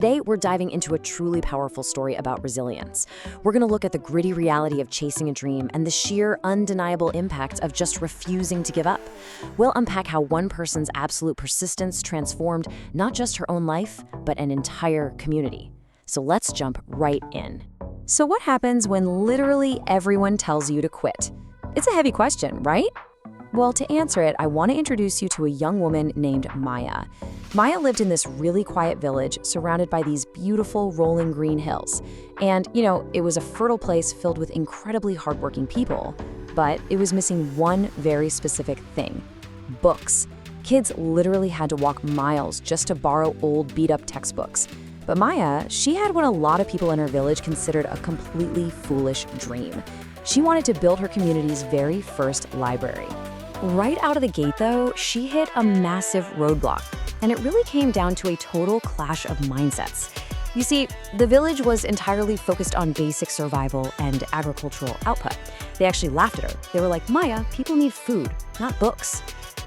Today, we're diving into a truly powerful story about resilience. We're going to look at the gritty reality of chasing a dream and the sheer, undeniable impact of just refusing to give up. We'll unpack how one person's absolute persistence transformed not just her own life, but an entire community. So let's jump right in. So what happens when literally everyone tells you to quit? It's a heavy question, right? Well, to answer it, I want to introduce you to a young woman named Maya. Maya lived in this really quiet village surrounded by these beautiful rolling green hills. And, it was a fertile place filled with incredibly hardworking people. But it was missing one very specific thing: books. Kids literally had to walk miles just to borrow old beat-up textbooks. But Maya, she had what a lot of people in her village considered a completely foolish dream. She wanted to build her community's very first library. Right out of the gate, though, she hit a massive roadblock, and it really came down to a total clash of mindsets. You see, the village was entirely focused on basic survival and agricultural output. They actually laughed at her. They were like, "Maya, people need food, not books."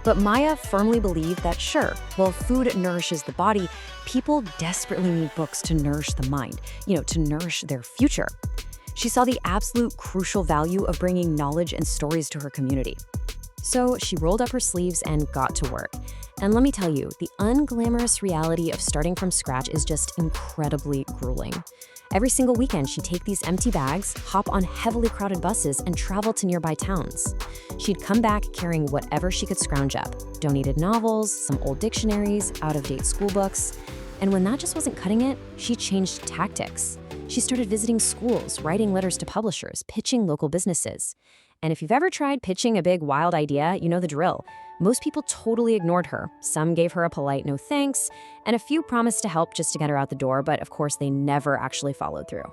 But Maya firmly believed that sure, while food nourishes the body, people desperately need books to nourish the mind, to nourish their future. She saw the absolute crucial value of bringing knowledge and stories to her community. So she rolled up her sleeves and got to work. And let me tell you, the unglamorous reality of starting from scratch is just incredibly grueling. Every single weekend, she'd take these empty bags, hop on heavily crowded buses, and travel to nearby towns. She'd come back carrying whatever she could scrounge up: donated novels, some old dictionaries, out-of-date school books. And when that just wasn't cutting it, she changed tactics. She started visiting schools, writing letters to publishers, pitching local businesses. And if you've ever tried pitching a big, wild idea, you know the drill. Most people totally ignored her. Some gave her a polite no thanks, and a few promised to help just to get her out the door, but of course they never actually followed through.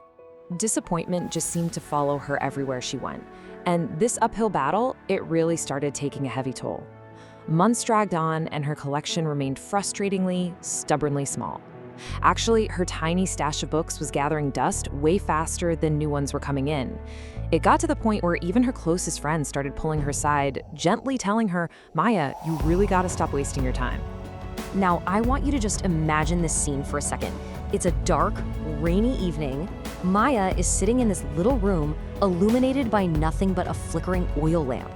Disappointment just seemed to follow her everywhere she went. And this uphill battle, it really started taking a heavy toll. Months dragged on, and her collection remained frustratingly, stubbornly small. Actually, her tiny stash of books was gathering dust way faster than new ones were coming in. It got to the point where even her closest friends started pulling her aside, gently telling her, "Maya, you really gotta stop wasting your time." Now, I want you to just imagine this scene for a second. It's a dark, rainy evening. Maya is sitting in this little room, illuminated by nothing but a flickering oil lamp.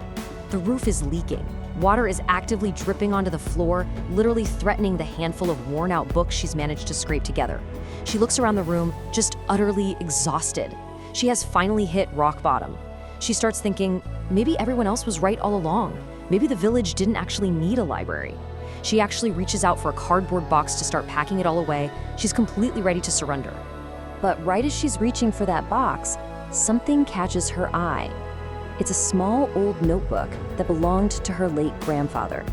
The roof is leaking. Water is actively dripping onto the floor, literally threatening the handful of worn-out books she's managed to scrape together. She looks around the room, just utterly exhausted. She has finally hit rock bottom. She starts thinking, maybe everyone else was right all along. Maybe the village didn't actually need a library. She actually reaches out for a cardboard box to start packing it all away. She's completely ready to surrender. But right as she's reaching for that box, something catches her eye. It's a small old notebook that belonged to her late grandfather.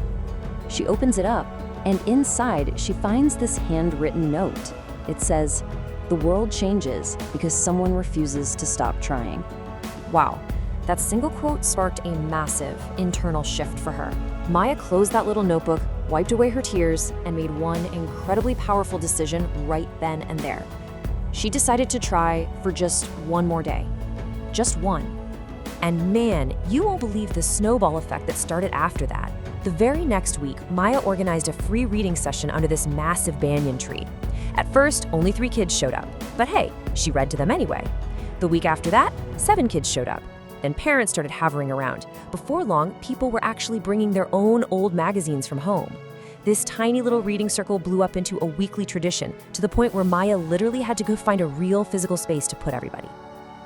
She opens it up, and inside she finds this handwritten note. It says, "The world changes because someone refuses to stop trying." Wow, that single quote sparked a massive internal shift for her. Maya closed that little notebook, wiped away her tears, and made one incredibly powerful decision right then and there. She decided to try for just one more day. Just one. And man, you won't believe the snowball effect that started after that. The very next week, Maya organized a free reading session under this massive banyan tree. At first, only 3 kids showed up, but hey, she read to them anyway. The week after that, 7 kids showed up. Then parents started hovering around. Before long, people were actually bringing their own old magazines from home. This tiny little reading circle blew up into a weekly tradition, to the point where Maya literally had to go find a real physical space to put everybody.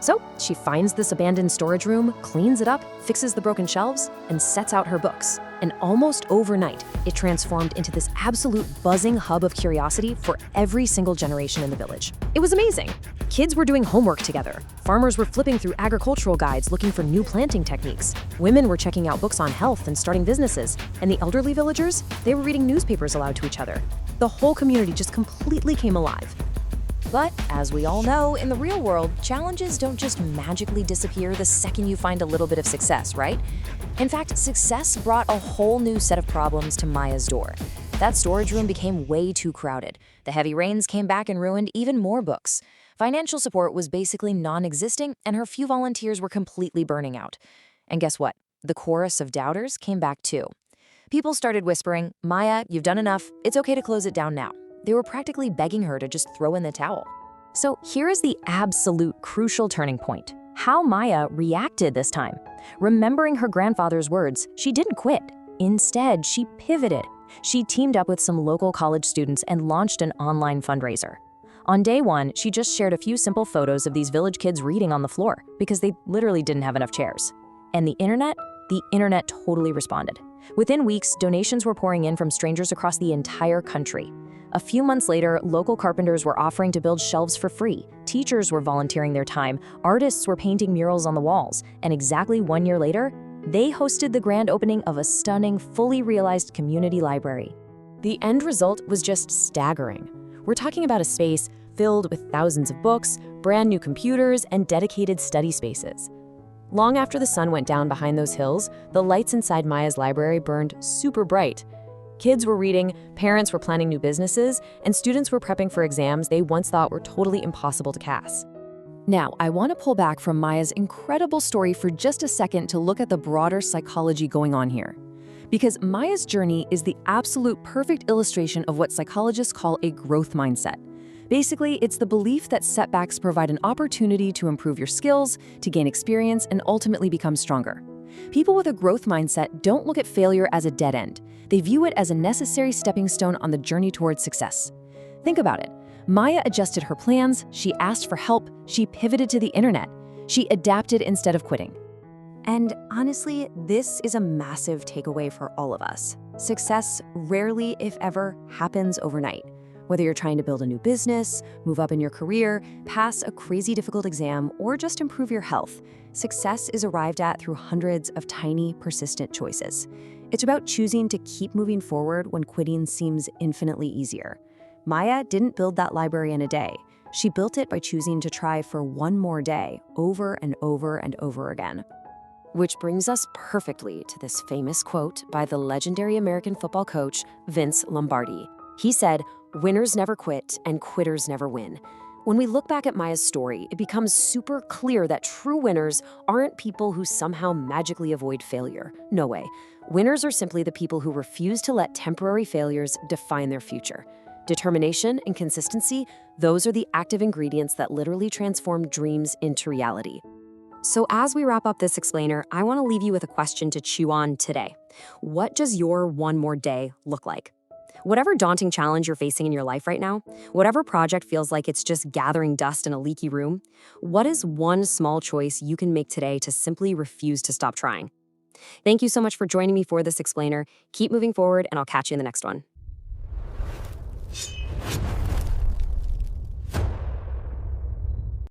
So she finds this abandoned storage room, cleans it up, fixes the broken shelves, and sets out her books. And almost overnight, it transformed into this absolute buzzing hub of curiosity for every single generation in the village. It was amazing. Kids were doing homework together. Farmers were flipping through agricultural guides looking for new planting techniques. Women were checking out books on health and starting businesses. And the elderly villagers, they were reading newspapers aloud to each other. The whole community just completely came alive. But as we all know, in the real world, challenges don't just magically disappear the second you find a little bit of success, right? In fact, success brought a whole new set of problems to Maya's door. That storage room became way too crowded. The heavy rains came back and ruined even more books. Financial support was basically non-existent, and her few volunteers were completely burning out. And guess what? The chorus of doubters came back too. People started whispering, "Maya, you've done enough. It's okay to close it down now." They were practically begging her to just throw in the towel. So here is the absolute crucial turning point. How Maya reacted this time. Remembering her grandfather's words, she didn't quit. Instead, she pivoted. She teamed up with some local college students and launched an online fundraiser. On day one, she just shared a few simple photos of these village kids reading on the floor because they literally didn't have enough chairs. And the internet totally responded. Within weeks, donations were pouring in from strangers across the entire country. A few months later, local carpenters were offering to build shelves for free. Teachers were volunteering their time. Artists were painting murals on the walls. And exactly 1 year later, they hosted the grand opening of a stunning, fully realized community library. The end result was just staggering. We're talking about a space filled with thousands of books, brand new computers, and dedicated study spaces. Long after the sun went down behind those hills, the lights inside Maya's library burned super bright. Kids were reading, parents were planning new businesses, and students were prepping for exams they once thought were totally impossible to pass. Now, I want to pull back from Maya's incredible story for just a second to look at the broader psychology going on here. Because Maya's journey is the absolute perfect illustration of what psychologists call a growth mindset. Basically, it's the belief that setbacks provide an opportunity to improve your skills, to gain experience, and ultimately become stronger. People with a growth mindset don't look at failure as a dead end. They view it as a necessary stepping stone on the journey towards success. Think about it. Maya adjusted her plans, she asked for help, she pivoted to the internet. She adapted instead of quitting. And honestly, this is a massive takeaway for all of us. Success rarely, if ever, happens overnight. Whether you're trying to build a new business, move up in your career, pass a crazy difficult exam, or just improve your health, success is arrived at through hundreds of tiny, persistent choices. It's about choosing to keep moving forward when quitting seems infinitely easier. Maya didn't build that library in a day. She built it by choosing to try for one more day, over and over and over again. Which brings us perfectly to this famous quote by the legendary American football coach, Vince Lombardi. He said, "Winners never quit and quitters never win." When we look back at Maya's story, it becomes super clear that true winners aren't people who somehow magically avoid failure. No way. Winners are simply the people who refuse to let temporary failures define their future. Determination and consistency, those are the active ingredients that literally transform dreams into reality. So as we wrap up this explainer, I want to leave you with a question to chew on today. What does your one more day look like? Whatever daunting challenge you're facing in your life right now, whatever project feels like it's just gathering dust in a leaky room, what is one small choice you can make today to simply refuse to stop trying? Thank you so much for joining me for this explainer. Keep moving forward, and I'll catch you in the next one.